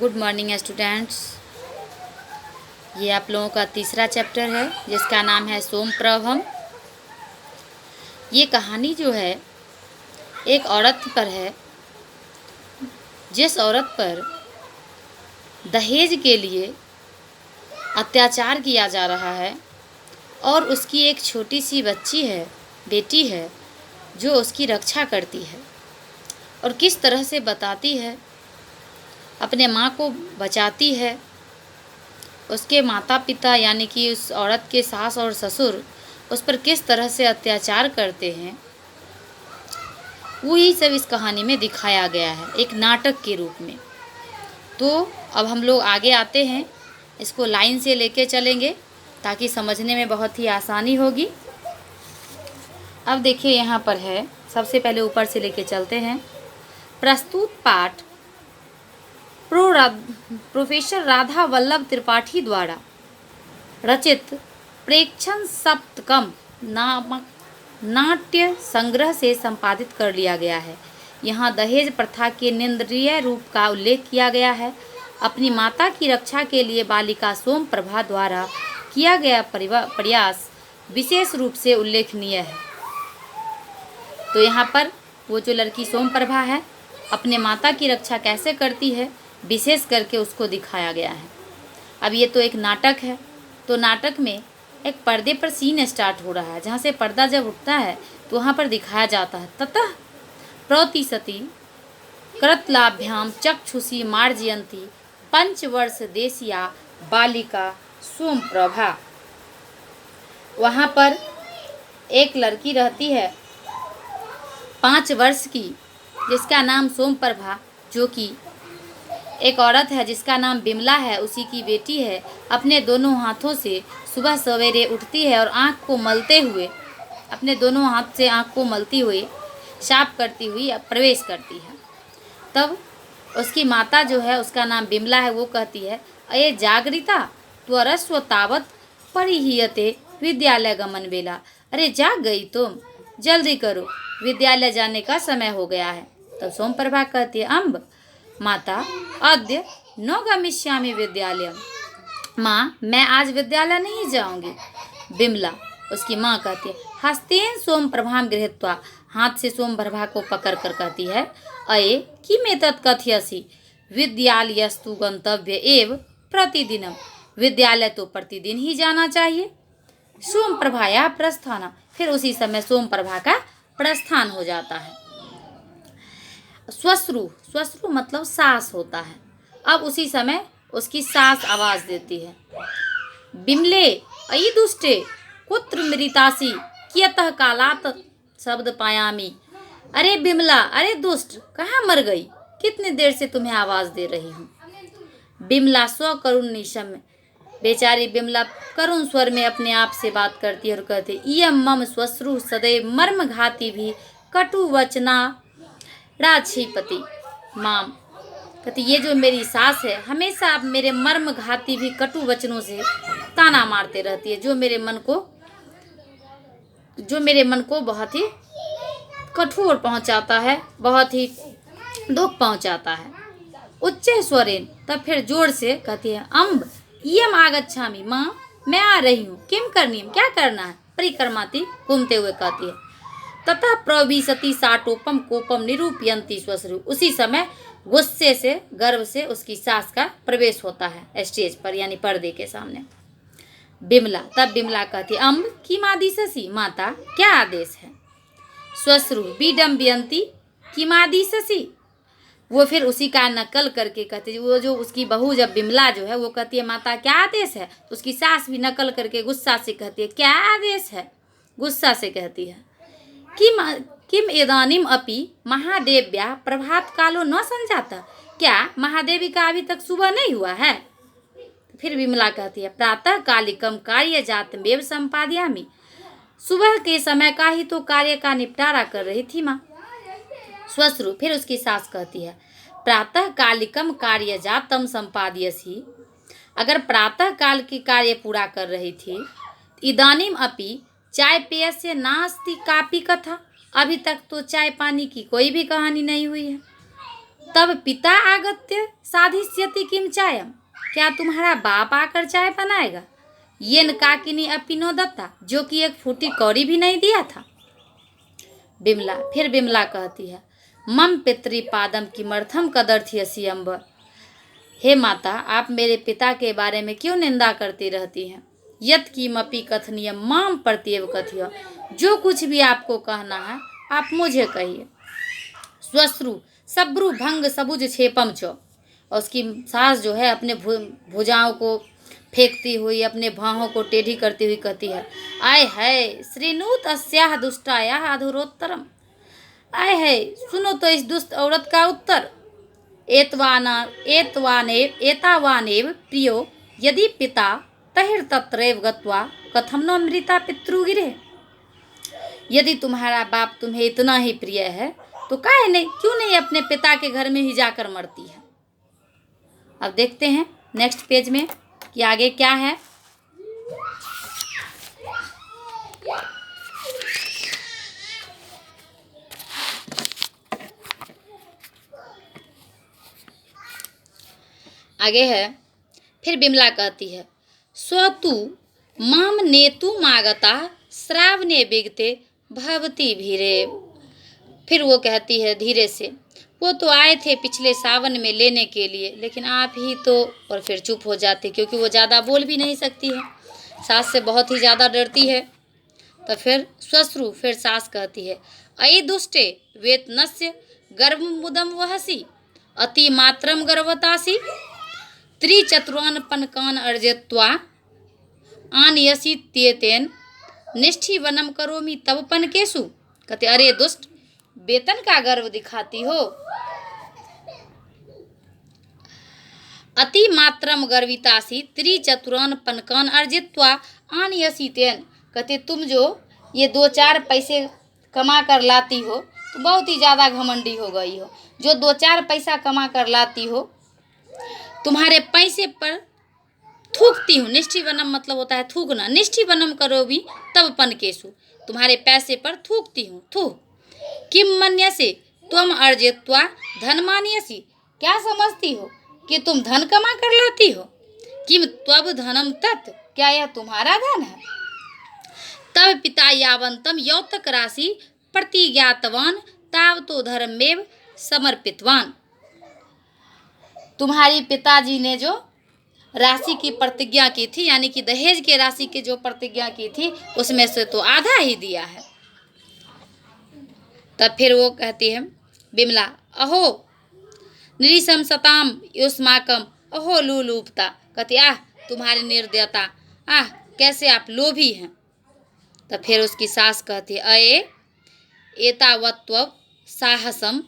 Good morning students. ये आप लोगों का तीसरा चैप्टर है जिसका नाम है सोमप्रभम। ये कहानी जो है एक औरत पर है, जिस औरत पर दहेज के लिए अत्याचार किया जा रहा है और उसकी एक छोटी सी बच्ची है, बेटी है, जो उसकी रक्षा करती है और किस तरह से बताती है, अपने माँ को बचाती है। उसके माता पिता यानी कि उस औरत के सास और ससुर उस पर किस तरह से अत्याचार करते हैं, वही सब इस कहानी में दिखाया गया है एक नाटक के रूप में। तो अब हम लोग आगे आते हैं, इसको लाइन से लेके चलेंगे ताकि समझने में बहुत ही आसानी होगी। अब देखिए यहाँ पर है, सबसे पहले ऊपर से लेके चलते हैं। प्रस्तुत पाठ प्रोफेसर राधा वल्लभ त्रिपाठी द्वारा रचित प्रेक्षण सप्तकम नामक नाट्य संग्रह से संपादित कर लिया गया है। यहाँ दहेज प्रथा के निंदनीय रूप का उल्लेख किया गया है। अपनी माता की रक्षा के लिए बालिका सोमप्रभा द्वारा किया गया प्रयास विशेष रूप से उल्लेखनीय है। तो यहाँ पर वो जो लड़की सोमप्रभा है अपने माता की रक्षा कैसे करती है, विशेष करके उसको दिखाया गया है। अब ये तो एक नाटक है, तो नाटक में एक पर्दे पर सीन स्टार्ट हो रहा है, जहाँ से पर्दा जब उठता है तो वहाँ पर दिखाया जाता है ततः प्रतिशती कृतलाभ्याम चक्षुषी मार्जयंती पंचवर्ष देशिया बालिका सोमप्रभा। वहाँ पर एक लड़की रहती है 5 वर्ष की, जिसका नाम सोमप्रभा, जो कि एक औरत है जिसका नाम बिमला है, उसी की बेटी है। अपने दोनों हाथों से सुबह सवेरे उठती है और आँख को मलते हुए, अपने दोनों हाथ से आँख को मलती हुई साफ करती हुई प्रवेश करती है। तब उसकी माता जो है, उसका नाम बिमला है, वो कहती है, अये जागृता त्वरस्व तावत परिहीयते विद्यालय गमन बेला। अरे जाग गई तुम, जल्दी करो, विद्यालय जाने का समय हो गया है। तब सोमप्रभा कहती है, अम्ब माता अद्य न गमिष्यामि विद्यालयम। माँ, मैं आज विद्यालय नहीं जाऊंगी। बिमला, उसकी माँ, कहती है, हस्तेन सोमप्रभाम गृहीत्वा, हाथ से सोमप्रभा को पकड़ कर कहती है, अये किमेतत् कथयसि विद्यालयस्तु गंतव्य एव प्रतिदिनम। विद्यालय तो प्रतिदिन ही जाना चाहिए। सोमप्रभाया प्रस्थान। फिर उसी समय सोमप्रभा का प्रस्थान हो जाता है। श्वश्रु मतलब सास होता है। अब उसी समय उसकी सास आवाज देती है, बिमले अयि दुष्टे कुत्र मृतासी कियतः कालात शब्द पायामी। अरे बिमला, अरे दुष्ट, कहाँ मर गई, कितनी देर से तुम्हें आवाज दे रही हूँ। बिमला स्वकरुण निशम, बेचारी बिमला करुण स्वर में अपने आप से बात करती है और कहती, इयम मम श्वश्रु सदैव मर्म घाती भी कटु वचना राक्षीपति। माम, कहती, ये जो मेरी सास है हमेशा अब मेरे मर्म घाती भी कटु वचनों से ताना मारते रहती है, जो मेरे मन को बहुत ही कठोर पहुंचाता है, बहुत ही दुख पहुंचाता है। उच्च स्वरेन, तब फिर जोर से कहती है, अम्ब इयम आगच्छामि। माँ, मैं आ रही हूँ। किम करनी, क्या करना है। परिक्रमाती, घूमते हुए कहती है। तथा प्रविशति साटोपम कोपम निरूपयंती श्वश्रु। उसी समय गुस्से से, गर्व से उसकी सास का प्रवेश होता है स्टेज पर, यानी पर्दे के सामने। बिमला, तब बिमला कहती, अम्ब किमादिशसि, माता क्या आदेश है। श्वश्रु विडम्बयंती किमादिशसि। वो फिर उसी का नकल करके कहती, वो जो उसकी बहू जब बिमला जो है वो कहती है, माता क्या आदेश है, तो उसकी सास भी नकल करके गुस्सा से कहती है, क्या आदेश है, गुस्सा से कहती है। किम इदानीम अपि महादेव्या प्रभात कालो न संजाता। क्या महादेवी का अभी तक सुबह नहीं हुआ है। फिर विमला कहती है, प्रातः कालिकम कार्य जातमेव संपादयामि। सुबह के समय का ही तो कार्य का निपटारा कर रही थी माँ। श्वश्रु, फिर उसकी सास कहती है, प्रातः कालिकम कार्य जातम संपादयसी। अगर प्रातः काल की कार्य पूरा कर रही थी, इदानीम अपि चाय पेय से नास्ति कापी कथा। अभी तक तो चाय पानी की कोई भी कहानी नहीं हुई है। तब पिता आगत्य साधिष्यति किम चायम, क्या तुम्हारा बाप आकर चाय बनाएगा। येन काकिनी अपिनो दत्ता, जो कि एक फूटी कौड़ी भी नहीं दिया था। बिमला, फिर बिमला कहती है, मम पितृपादम किमर्थम कदर्थयसि अम्ब, हे माता, आप मेरे पिता के बारे में क्यों निंदा करती रहती हैं। यत किमपि कथनीय माम प्रत्येव कथय, जो कुछ भी आपको कहना है आप मुझे कहिए। स्वश्रु सब्रु भंग सबुज छेपम चो, और उसकी सास जो है अपने भुजाओं को फेंकती हुई, अपने बाहों को टेढ़ी करती हुई कहती है, आय है श्रीनूत अस्याह दुष्टायाह अधुरोत्तरम, आय है सुनो तो इस दुष्ट औरत का उत्तर। एतावानेव प्रियो यदि पिता तहिर तत्रैव गत्वा कथम न मृता पितृगिरे, यदि तुम्हारा बाप तुम्हें इतना ही प्रिय है तो काहे नहीं, क्यों नहीं अपने पिता के घर में ही जाकर मरती है। अब देखते हैं नेक्स्ट पेज में कि आगे क्या है। आगे है, फिर बिमला कहती है, स्वतु माम नेतु मागता श्रावणे बिगते भवती भीरे। फिर वो कहती है धीरे से, वो तो आए थे पिछले सावन में लेने के लिए, लेकिन आप ही तो, और फिर चुप हो जाते क्योंकि वो ज़्यादा बोल भी नहीं सकती है, सास से बहुत ही ज़्यादा डरती है। तो फिर श्वश्रु, फिर सास कहती है, अयि दुष्टे वेतनस्य गर्भ मुदम वहसी अति मात्रम गर्भतासी त्रिचतुरान पनकान अर्जित्वा आनयसी त्येतेन निष्ठि वनम करोमि तब पनकेशु। कहते, अरे दुष्ट, वेतन का गर्व दिखाती हो, अति मात्रम गर्वितासी त्रिचतुरान पनकान अर्जित्वा आनयसी तेन। कहते, तुम जो ये 2-4 पैसे कमा कर लाती हो तो बहुत ही ज़्यादा घमंडी हो गई हो। जो 2-4 पैसा कमा कर लाती हो, तुम्हारे पैसे पर थूकती हूँ। निष्ठि वनम मतलब होता है थूकना। निष्ठि वनम करो भी तब पनकेशु, तुम्हारे पैसे पर थूकती हूँ। थू किम मन्यसे तुम अर्जित्वा धन मान्यसी, क्या समझती हो कि तुम धन कमा कर लाती हो। किम त्वब धनम तत्, क्या यह तुम्हारा धन है। तब पिता यावंतम यौतक राशि प्रतिज्ञातवान ताव तो धर्मेव समर्पितवान। तुम्हारी पिताजी ने जो राशि की प्रतिज्ञा की थी, यानी कि दहेज के राशि की जो प्रतिज्ञा की थी, उसमें से तो आधा ही दिया है। तब फिर वो कहती है बिमला, अहो निरीसम सताम युष्माकम अहो लूलूपता। कहती, आह तुम्हारी निर्दयता, आह कैसे आप लोभी हैं। तब फिर उसकी सास कहती है, अये एतावत्व साहसम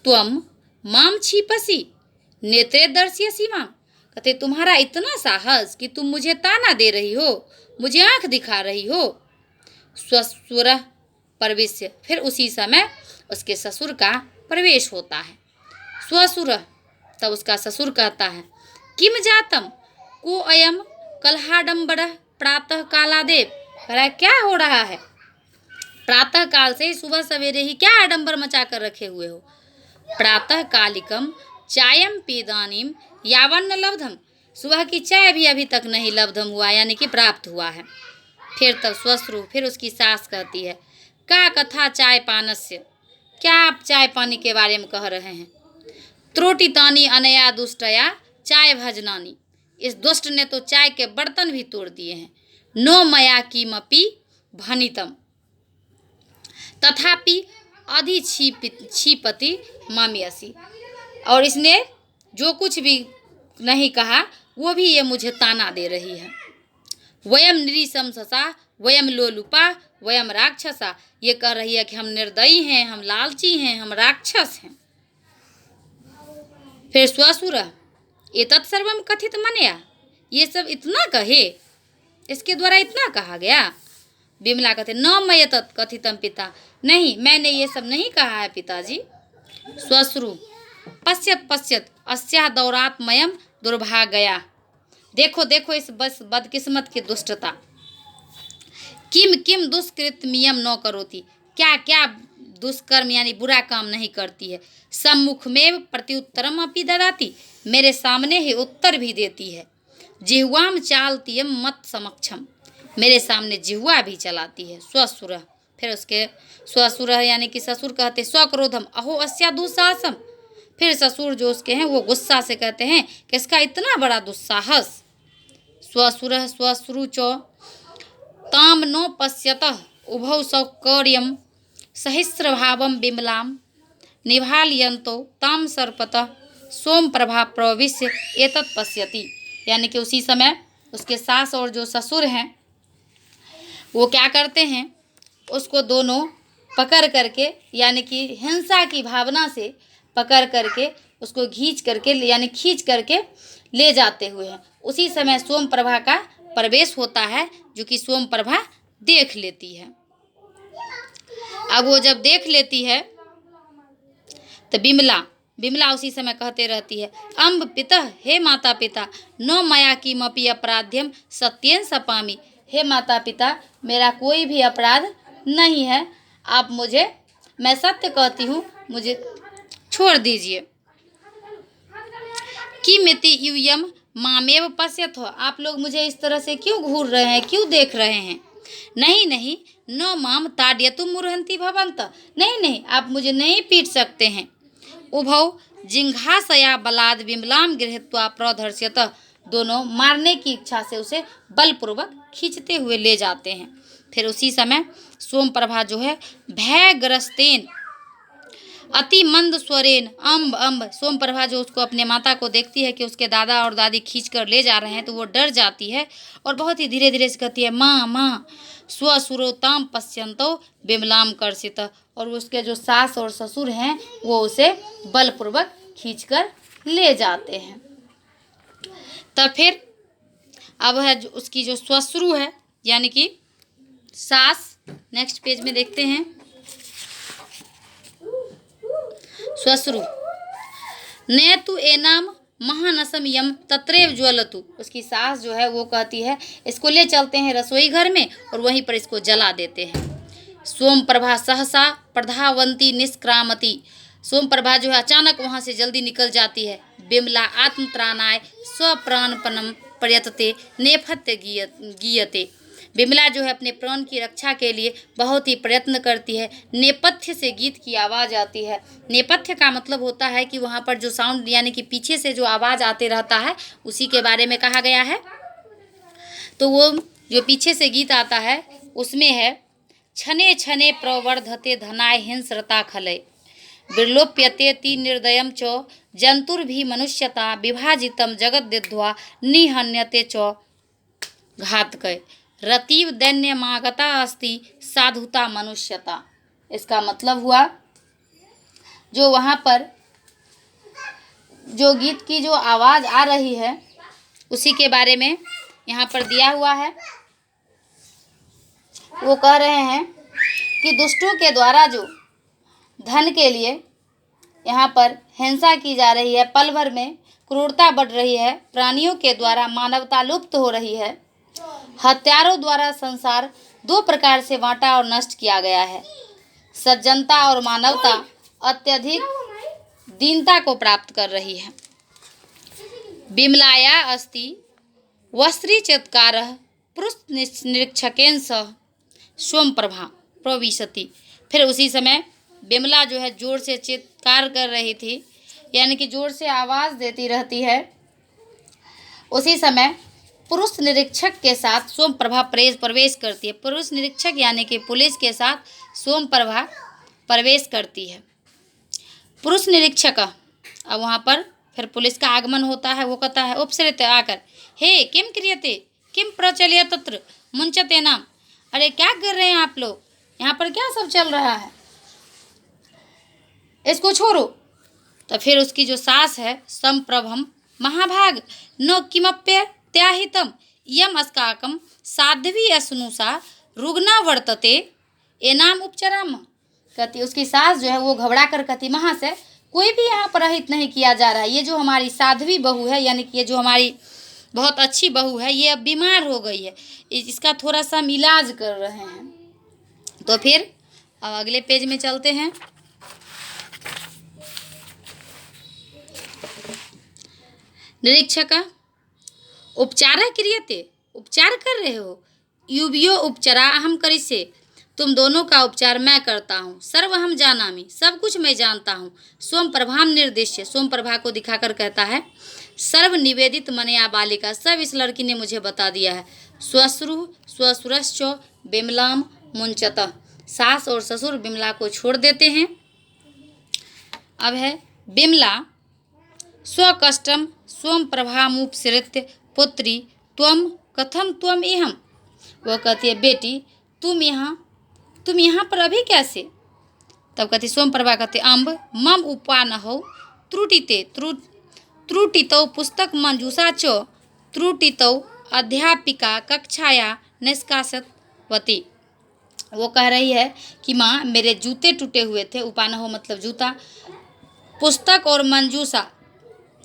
त्वम माम क्षिपसी नेत्रे दर्शयसी माम। कहते, तुम्हारा इतना साहस कि तुम मुझे ताना दे रही हो, मुझे आंख दिखा रही हो। स्वसुर प्रवेश्य, फिर उसी समय उसके ससुर का प्रवेश होता है। स्वसुर, तब उसका ससुर कहता है, किम जातम को अयम कलहाडम्बर प्रातः कालादेव। कह रहा है, क्या हो रहा है, प्रातः काल से सुबह सवेरे ही क्या आडंबर मचा कर रखे हुए हो। प्रातः कालिकम चायम पीदानीम यावन्न लब्धम, सुबह की चाय भी अभी तक नहीं लब्धम हुआ, यानी कि प्राप्त हुआ है। फिर तब स्वश्रु, फिर उसकी सास कहती है, का कथा चाय पानस्य, क्या आप चाय पानी के बारे में कह रहे हैं। त्रोटितानी अनया दुष्टया चाय भजनानी, इस दुष्ट ने तो चाय के बर्तन भी तोड़ दिए हैं। नो मया किमपि भनितम तथापि अधि क्षिपति मामियसी, और इसने जो कुछ भी नहीं कहा वो भी ये मुझे ताना दे रही है। वयम निरीशंससा वयम लोलुपा वयम राक्षसा, ये कह रही है कि हम निर्दयी हैं, हम लालची हैं, हम राक्षस हैं। फिर स्वसुर एतत् सर्वम कथित मनया, ये सब इतना कहे, इसके द्वारा इतना कहा गया। बिमला कहते, न मय तत् कथितम पिता, नहीं मैंने ये सब नहीं कहा है पिताजी। स्वश्रु पश्यत पश्यत अस्या दौरात्मयम दुर्भाग्या, देखो देखो इस बस बदकिस्मत की दुष्टता। किम किम दुष्कृतमियम न करोति, क्या क्या दुष्कर्म यानी बुरा काम नहीं करती है। सम्मुखमेव प्रत्युत्तरम अपि ददाति, मेरे सामने ही उत्तर भी देती है। जिह्वाम चालतीयम मत समक्षम, मेरे सामने जिह्वा भी चलाती है। स्वसुर, फिर उसके स्वसुर यानी कि ससुर कहते स्वक्रोधम अहो अस्या दुस्साहसम, फिर ससुर जो उसके हैं वो गुस्सा से कहते हैं कि इसका इतना बड़ा दुस्साहस। स्वसुर स्वसुरुचो ताम नो पश्यतः उभौ सौकर्यम सहस्रभावम बिमलाम निभालयंतो ताम सर्पतः सोम प्रभा प्रविश्य एतत् पश्यति, यानी कि उसी समय उसके सास और जो ससुर हैं वो क्या करते हैं, उसको दोनों पकड़ करके यानी कि हिंसा की भावना से पकड़ करके उसको खींच करके ले जाते हुए हैं। उसी समय सोम प्रभा का प्रवेश होता है, जो कि सोम प्रभा देख लेती है। अब वो जब देख लेती है तो बिमला उसी समय कहते रहती है, अम्ब पितः, हे माता पिता, नो मया किमपि अपराध्यम सत्येन सपामि, हे माता पिता मेरा कोई भी अपराध नहीं है, आप मैं सत्य कहती हूँ, मुझे छोड़ दीजिए। किमिति यूयम मामेव पश्यत हो, आप लोग मुझे इस तरह से क्यों घूर रहे हैं, क्यों देख रहे हैं। नहीं, नो माम ताड्यतुम मुर्हन्ति भवन्त, नहीं, आप मुझे नहीं पीट सकते हैं। उभौ जिंघासया बलाद बिमलाम गृहीत्वा प्रदर्श्यत, दोनों मारने की इच्छा से उसे बलपूर्वक खींचते हुए ले जाते हैं। फिर उसी समय सोम प्रभा जो है भयग्रस्तेन अति मंद स्वरेन अम्ब अम्ब, सोम प्रभा जो उसको अपने माता को देखती है कि उसके दादा और दादी खींच कर ले जा रहे हैं, तो वो डर जाती है और बहुत ही धीरे धीरे से कहती है, माँ स्वसुरोताम पश्यंतो बिमलाम कर्षित, और उसके जो सास और ससुर हैं वो उसे बलपूर्वक खींच कर ले जाते हैं। तब फिर अब है उसकी जो स्वश्रु है यानी कि सास, नेक्स्ट पेज में देखते हैं। स्वश्रु ने तु एनाम महानसम यम तत्रेव ज्वलतु, उसकी सास जो है वो कहती है इसको ले चलते हैं रसोई घर में और वहीं पर इसको जला देते हैं। सोम प्रभा सहसा प्रधावंती निष्क्रामती, सोम प्रभा जो है अचानक वहाँ से जल्दी निकल जाती है। बिमला आत्मत्राणाय स्वप्राणपनम प्रयतते नेपथ्य गीयते, बिमला जो है अपने प्राण की रक्षा के लिए बहुत ही प्रयत्न करती है। नेपथ्य से गीत की आवाज़ आती है। नेपथ्य का मतलब होता है कि वहाँ पर जो साउंड यानी कि पीछे से जो आवाज़ आते रहता है उसी के बारे में कहा गया है। तो वो जो पीछे से गीत आता है उसमें है, छने छने प्रवर्धते धनाय हिंस्रता खलय विलोप्यते ति निर्दयम च जंतुर्भि मनुष्यता विभाजितम जगत दिद्ध्वा निहन्यते च घातकय रतीव दैन्यमागता अस्ति साधुता मनुष्यता। इसका मतलब हुआ जो वहाँ पर जो गीत की जो आवाज़ आ रही है उसी के बारे में यहाँ पर दिया हुआ है। वो कह रहे हैं कि दुष्टों के द्वारा जो धन के लिए यहाँ पर हिंसा की जा रही है, पल भर में क्रूरता बढ़ रही है, प्राणियों के द्वारा मानवता लुप्त हो रही है, हत्यारों द्वारा संसार दो प्रकार से बांटा और नष्ट किया गया है। सज्जनता और मानवता अत्यधिक दीनता को प्राप्त कर रही है। बिमलाया अस्ति वस्त्री चत्कार पुरुष निरीक्षकेन सह सोम प्रभा प्रविशति, फिर उसी समय बिमला जो है जोर से चित्कार कर रही थी, यानी कि जोर से आवाज़ देती रहती है। उसी समय पुरुष निरीक्षक के साथ सोम प्रभा प्रवेश करती है। पुरुष निरीक्षक यानी कि पुलिस के साथ सोम प्रभा प्रवेश करती है। पुरुष निरीक्षक अब वहाँ पर फिर पुलिस का आगमन होता है। वो कहता है उपसरित आकर, हे किम क्रियते किम प्रचल्य तत्र मुंचते नाम, अरे क्या कर रहे हैं आप लोग, यहाँ पर क्या सब चल रहा है, इसको छोड़ो। तो फिर उसकी जो सास है संप्रभम महाभाग न किमप्य त्याहितम यम अस्काकम साध्वी असनुषा रुग्ना वर्तते एनाम उपचराम, कहती उसकी सास जो है वो घबरा कर कहती, वहाँ से कोई भी यहाँ पर अहित नहीं किया जा रहा है, ये जो हमारी साध्वी बहू है यानी कि ये जो हमारी बहुत अच्छी बहू है ये अब बीमार हो गई है, इसका थोड़ा सा हम इलाज कर रहे हैं। तो फिर अब अगले पेज में चलते हैं। निरीक्षका उपचार क्रियते, उपचार कर रहे हो। युवियो उपचारा अहम करिष्ये, तुम दोनों का उपचार मैं करता हूँ। सर्वहम जानामि, सब कुछ मैं जानता हूँ। स्वयं प्रभाम निर्देश्य, स्वयं प्रभा को दिखाकर कहता है। सर्व निवेदित मनया बालिका, सब इस लड़की ने मुझे बता दिया है। स्वश्रु स्वसुरश्च बिमलाम मुंचतः, सास और ससुर बिमला को छोड़ देते हैं। अब है बिमला स्वकष्टम स्वयं प्रभामुपसृत्य पुत्री त्वम कथम त्वम इहम। वो कहती है बेटी तुम यहाँ पर अभी कैसे। तब कहती स्वयं प्रभा कहते अम्ब मम उपान हो त्रुटिते त्रुटितौ पुस्तक मंजूषा च त्रुटितौ अध्यापिका कक्षाया निष्कासतवती। वो कह रही है कि माँ मेरे जूते टूटे हुए थे, उपान हो मतलब जूता, पुस्तक और मंजूषा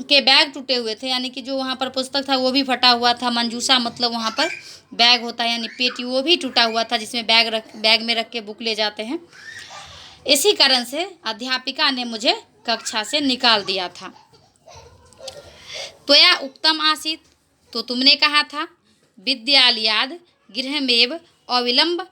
के बैग टूटे हुए थे, यानी कि जो वहाँ पर पुस्तक था वो भी फटा हुआ था। मंजूषा मतलब वहाँ पर बैग होता है यानी पेटी, वो भी टूटा हुआ था जिसमें बैग में रख के बुक ले जाते हैं। इसी कारण से अध्यापिका ने मुझे कक्षा से निकाल दिया था। त्वया उक्तम आसीत, तो तुमने कहा था। विद्यालयाद गृहमेव अविलंब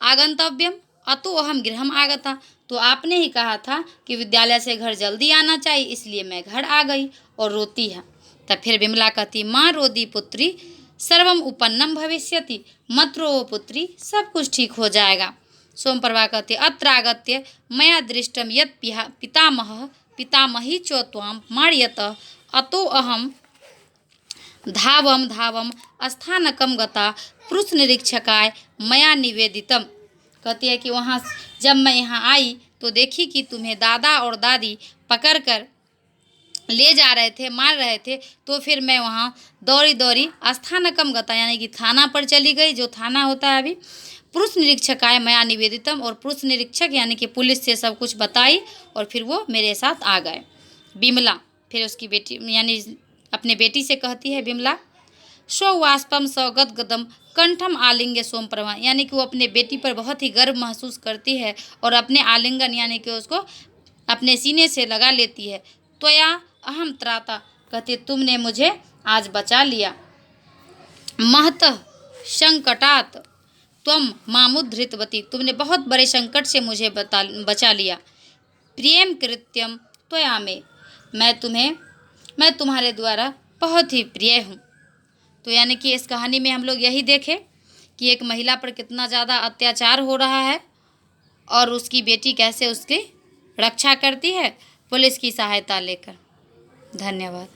आगंतव्यम अतो अहम गृहम आगता, तो आपने ही कहा था कि विद्यालय से घर जल्दी आना चाहिए, इसलिए मैं घर आ गई। और रोती है। तब फिर बिमला कहती माँ रोदी पुत्री सर्वम उपन्नम भविष्यति, मत रो पुत्री सब कुछ ठीक हो जाएगा। सोमप्रभा कहती अत्र आगत्य मया दृष्टम यत् पितामही च त्वां मार्यत अतो अहम धावम स्थानकम गता पुरुष निरीक्षकाय मया निवेदितम। कहती है कि वहाँ जब मैं यहाँ आई तो देखी कि तुम्हें दादा और दादी पकड़कर ले जा रहे थे, मार रहे थे, तो फिर मैं वहाँ दौड़ी स्थानकम गता यानी कि थाना पर चली गई, जो थाना होता है अभी। पुरुष निरीक्षकाय मया निवेदितम, और पुरुष निरीक्षक यानी कि पुलिस से सब कुछ बताई और फिर वो मेरे साथ आ गए। बिमला फिर उसकी बेटी यानी अपने बेटी से कहती है बिमला स्ववाष्पम सगदगदम कंठम आलिंग सोमप्रभा, यानी कि वो अपने बेटी पर बहुत ही गर्व महसूस करती है और अपने आलिंगन यानी कि उसको अपने सीने से लगा लेती है। त्वया अहम त्राता, कहती तुमने मुझे आज बचा लिया। महतः संकटात त्वम मामुद्धृतवती, तुमने बहुत बड़े संकट से मुझे बचा लिया। प्रियम कृत्यम त्वया में, मैं तुम्हारे द्वारा बहुत ही प्रिय हूँ। तो यानी कि इस कहानी में हम लोग यही देखें कि एक महिला पर कितना ज़्यादा अत्याचार हो रहा है और उसकी बेटी कैसे उसकी रक्षा करती है पुलिस की सहायता लेकर। धन्यवाद।